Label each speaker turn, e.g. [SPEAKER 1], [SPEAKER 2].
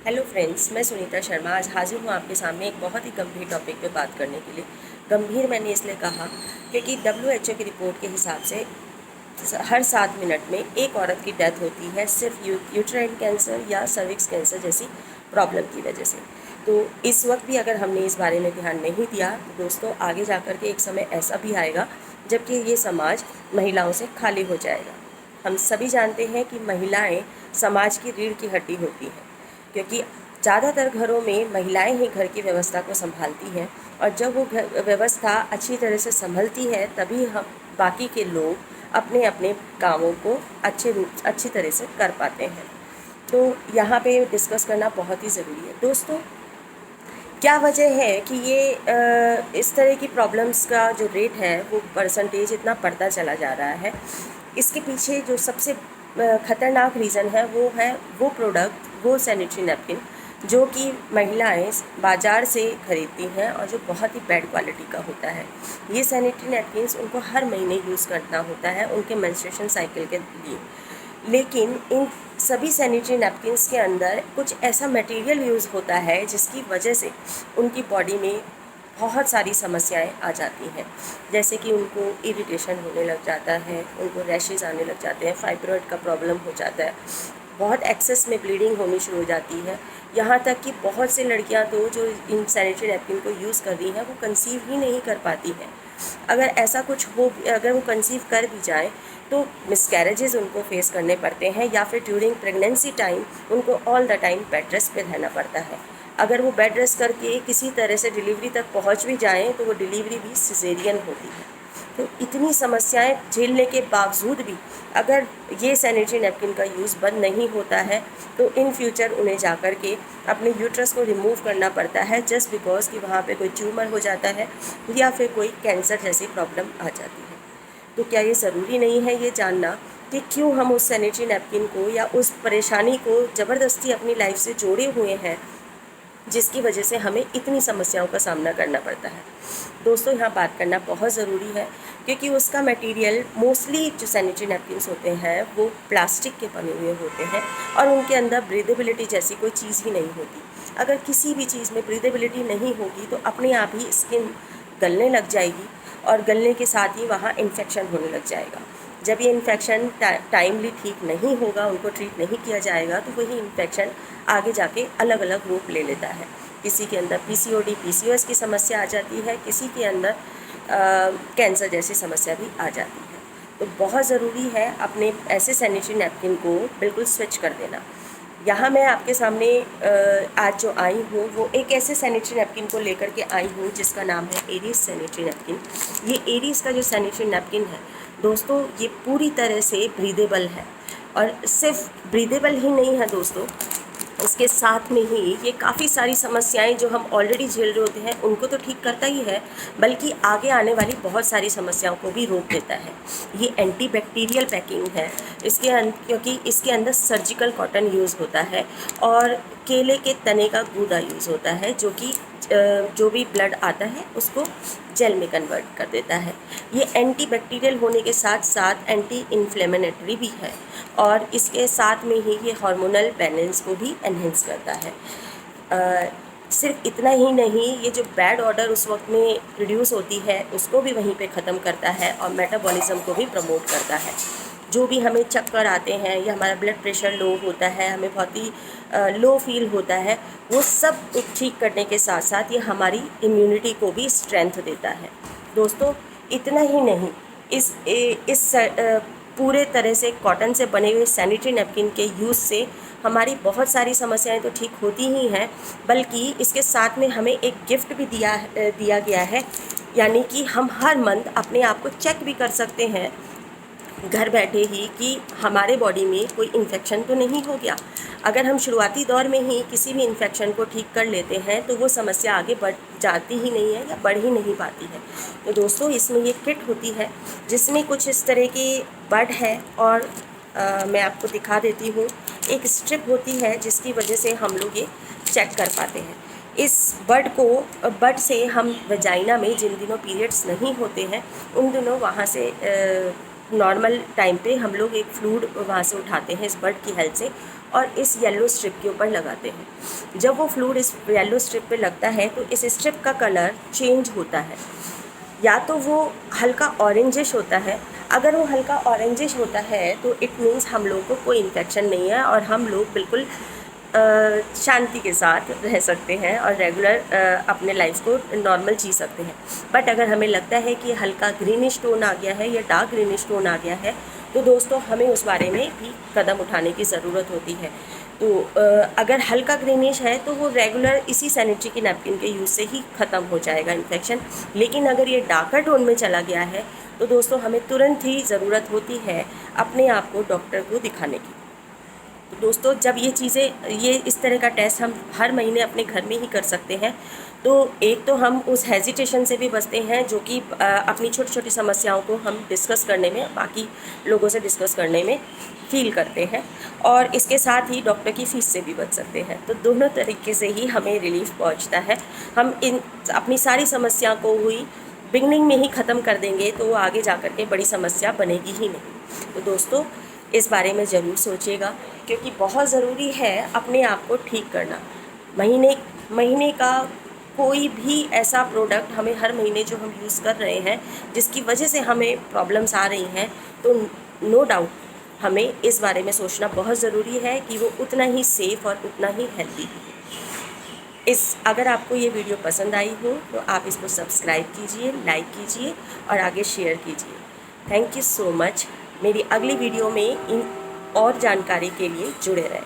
[SPEAKER 1] Hello friends, मैं सुनीता शर्मा आज हाजिर हूँ आपके सामने एक बहुत ही गंभीर टॉपिक पे बात करने के लिए। गंभीर मैंने इसलिए कहा क्योंकि WHO की रिपोर्ट के हिसाब से हर 7 मिनट में एक औरत की डेथ होती है सिर्फ यूट्राइन कैंसर या सर्विक्स कैंसर जैसी प्रॉब्लम की वजह से। तो इस वक्त भी अगर हमने इस बारे में ध्यान नहीं दिया तो दोस्तों आगे जा कर के एक समय ऐसा भी आएगा जबकि ये समाज महिलाओं से खाली हो जाएगा। हम सभी जानते हैं कि महिलाएं समाज की रीढ़ की हड्डी होती हैं क्योंकि ज़्यादातर घरों में महिलाएं ही घर की व्यवस्था को संभालती हैं और जब वो घर व्यवस्था अच्छी तरह से संभलती है तभी हम बाकी के लोग अपने अपने कामों को अच्छी तरह से कर पाते हैं। तो यहाँ पे डिस्कस करना बहुत ही ज़रूरी है। दोस्तों, क्या वजह है कि ये इस तरह की प्रॉब्लम्स का जो रेट है वो परसेंटेज इतना बढ़ता चला जा रहा है? इसके पीछे जो सबसे ख़तरनाक रीज़न है वो प्रोडक्ट, वो सैनिटरी नैपकिन जो कि महिलाएं बाज़ार से ख़रीदती हैं और जो बहुत ही बैड क्वालिटी का होता है। ये सैनिटरी नैपकिन्स उनको हर महीने यूज़ करना होता है उनके मेंस्ट्रुएशन साइकिल के लिए, लेकिन इन सभी सैनिटरी नैपकिन्स के अंदर कुछ ऐसा मटेरियल यूज़ होता है जिसकी वजह से उनकी बॉडी में बहुत सारी समस्याएं आ जाती हैं। जैसे कि उनको इरिटेशन होने लग जाता है, उनको रैशेज़ आने लग जाते हैं, फाइब्रॉइड का प्रॉब्लम हो जाता है, बहुत एक्सेस में ब्लीडिंग होनी शुरू हो जाती है। यहाँ तक कि बहुत से लड़कियाँ तो जो इन सैनिटरी नैपकिन को यूज़ कर रही हैं वो कंसीव ही नहीं कर पाती हैं। अगर ऐसा कुछ हो, अगर वो कंसीव कर भी जाएँ तो मिसकैरेजेस उनको फेस करने पड़ते हैं या फिर ड्यूरिंग प्रेगनेंसी टाइम उनको all the time bed rest पे रहना पड़ता है। अगर वो बेड रेस्ट करके किसी तरह से डिलीवरी तक पहुंच भी जाएं तो वो डिलीवरी भी सिजेरियन होती है। तो इतनी समस्याएं झेलने के बावजूद भी अगर ये सैनिटरी नैपकिन का यूज़ बंद नहीं होता है तो इन फ्यूचर उन्हें जा कर के अपने यूट्रस को रिमूव करना पड़ता है जस्ट बिकॉज कि वहाँ पे कोई ट्यूमर हो जाता है या फिर कोई कैंसर जैसी प्रॉब्लम आ जाती है। तो क्या ये ज़रूरी नहीं है ये जानना कि क्यों हम उस सैनिटरी नैपकिन को या उस परेशानी को ज़बरदस्ती अपनी लाइफ से जोड़े हुए हैं जिसकी वजह से हमें इतनी समस्याओं का सामना करना पड़ता है? दोस्तों, यहाँ बात करना बहुत ज़रूरी है क्योंकि उसका मटेरियल मोस्टली जो सैनिटरी नैपकिन्स होते हैं वो प्लास्टिक के बने हुए होते हैं और उनके अंदर ब्रीदेबिलिटी जैसी कोई चीज़ ही नहीं होती। अगर किसी भी चीज़ में ब्रीदेबिलिटी नहीं होगी तो अपने आप ही स्किन गलने लग जाएगी और गलने के साथ ही वहाँ इन्फेक्शन होने लग जाएगा। जब ये इन्फेक्शन टाइमली ठीक नहीं होगा, उनको ट्रीट नहीं किया जाएगा तो वही इन्फेक्शन आगे जाके अलग अलग रूप ले लेता है। किसी के अंदर PCOD PCOS की समस्या आ जाती है, किसी के अंदर कैंसर जैसी समस्या भी आ जाती है। तो बहुत ज़रूरी है अपने ऐसे सैनिटरी नैपकिन को बिल्कुल स्विच कर देना। यहाँ मैं आपके सामने आज जो आई हूँ वो एक ऐसे सैनिटरी नैपकिन को लेकर के आई हूँ जिसका नाम है एरीज सैनिटरी नैपकिन। ये एरीज का जो सैनिटरी नैपकिन है दोस्तों, ये पूरी तरह से ब्रीदेबल है और सिर्फ ब्रीदेबल ही नहीं है दोस्तों, इसके साथ में ही ये काफ़ी सारी समस्याएं जो हम ऑलरेडी झेल रहे होते हैं उनको तो ठीक करता ही है, बल्कि आगे आने वाली बहुत सारी समस्याओं को भी रोक देता है। ये एंटीबैक्टीरियल पैकिंग है क्योंकि इसके अंदर सर्जिकल कॉटन यूज़ होता है और केले के तने का गूदा यूज़ होता है जो कि जो भी ब्लड आता है उसको जेल में कन्वर्ट कर देता है। ये एंटीबैक्टीरियल होने के साथ साथ एंटी इन्फ्लेमेटरी भी है और इसके साथ में ही ये हार्मोनल बैलेंस को भी एनहेंस करता है। सिर्फ इतना ही नहीं, ये जो बैड ऑर्डर उस वक्त में प्रोड्यूस होती है उसको भी वहीं पे ख़त्म करता है और मेटाबॉलिज्म को भी प्रमोट करता है। जो भी हमें चक्कर आते हैं या हमारा ब्लड प्रेशर लो होता है, हमें बहुत ही लो फील होता है, वो सब ठीक करने के साथ साथ ये हमारी इम्यूनिटी को भी स्ट्रेंथ देता है। दोस्तों, इतना ही नहीं, इस पूरे तरह से कॉटन से बने हुए सैनिटरी नैपकिन के यूज़ से हमारी बहुत सारी समस्याएं तो ठीक होती ही हैं, बल्कि इसके साथ में हमें एक गिफ्ट भी दिया गया है, यानी कि हम हर मंथ अपने आप को चेक भी कर सकते हैं घर बैठे ही कि हमारे बॉडी में कोई इन्फेक्शन तो नहीं हो गया। अगर हम शुरुआती दौर में ही किसी भी इन्फेक्शन को ठीक कर लेते हैं तो वो समस्या आगे बढ़ जाती ही नहीं है या बढ़ ही नहीं पाती है। तो दोस्तों, इसमें ये किट होती है जिसमें कुछ इस तरह के बड है और मैं आपको दिखा देती हूँ। एक स्ट्रिप होती है जिसकी वजह से हम लोग ये चेक कर पाते हैं। इस बड से हम वजाइना में जिन दिनों पीरियड्स नहीं होते हैं उन दिनों वहाँ से नॉर्मल टाइम पे हम लोग एक फ्लूइड वहाँ से उठाते हैं इस बड की हेल्प से और इस येलो स्ट्रिप के ऊपर लगाते हैं। जब वो फ्लूइड इस येलो स्ट्रिप पे लगता है तो इस स्ट्रिप का कलर चेंज होता है, या तो वो हल्का ऑरेंजिश होता है। अगर वो हल्का ऑरेंजिश होता है तो इट मीन्स हम लोगों को कोई इन्फेक्शन नहीं है और हम लोग बिल्कुल शांति के साथ रह सकते हैं और रेगुलर अपने लाइफ को नॉर्मल जी सकते हैं। बट अगर हमें लगता है कि हल्का ग्रीनिश टोन आ गया है या डार्क ग्रीनिश टोन आ गया है तो दोस्तों हमें उस बारे में भी कदम उठाने की ज़रूरत होती है। तो अगर हल्का ग्रीनिश है तो वो रेगुलर इसी सैनिटरी की नैपकिन के यूज़ से ही ख़त्म हो जाएगा इन्फेक्शन। लेकिन अगर ये डार्कर टोन में चला गया है तो दोस्तों हमें तुरंत ही ज़रूरत होती है अपने आप को डॉक्टर को दिखाने की। तो दोस्तों जब ये इस तरह का टेस्ट हम हर महीने अपने घर में ही कर सकते हैं तो एक तो हम उस हेजिटेशन से भी बचते हैं जो कि अपनी छोटी छोटी समस्याओं को हम डिस्कस करने में, बाकी लोगों से डिस्कस करने में फील करते हैं, और इसके साथ ही डॉक्टर की फ़ीस से भी बच सकते हैं। तो दोनों तरीके से ही हमें रिलीफ पहुंचता है। हम इन अपनी सारी समस्या को हुई बिगनिंग में ही ख़त्म कर देंगे तो वो आगे जा कर के बड़ी समस्या बनेगी ही नहीं। तो दोस्तों इस बारे में ज़रूर सोचिएगा क्योंकि बहुत ज़रूरी है अपने आप को ठीक करना। महीने का कोई भी ऐसा प्रोडक्ट हमें हर महीने जो हम यूज़ कर रहे हैं जिसकी वजह से हमें प्रॉब्लम्स आ रही हैं, तो नो डाउट हमें इस बारे में सोचना बहुत ज़रूरी है कि वो उतना ही सेफ़ और उतना ही हेल्दी है। अगर आपको ये वीडियो पसंद आई हो तो आप इसको सब्सक्राइब कीजिए, लाइक कीजिए और आगे शेयर कीजिए। Thank you so much. मेरी अगली वीडियो में इन और जानकारी के लिए जुड़े रहें।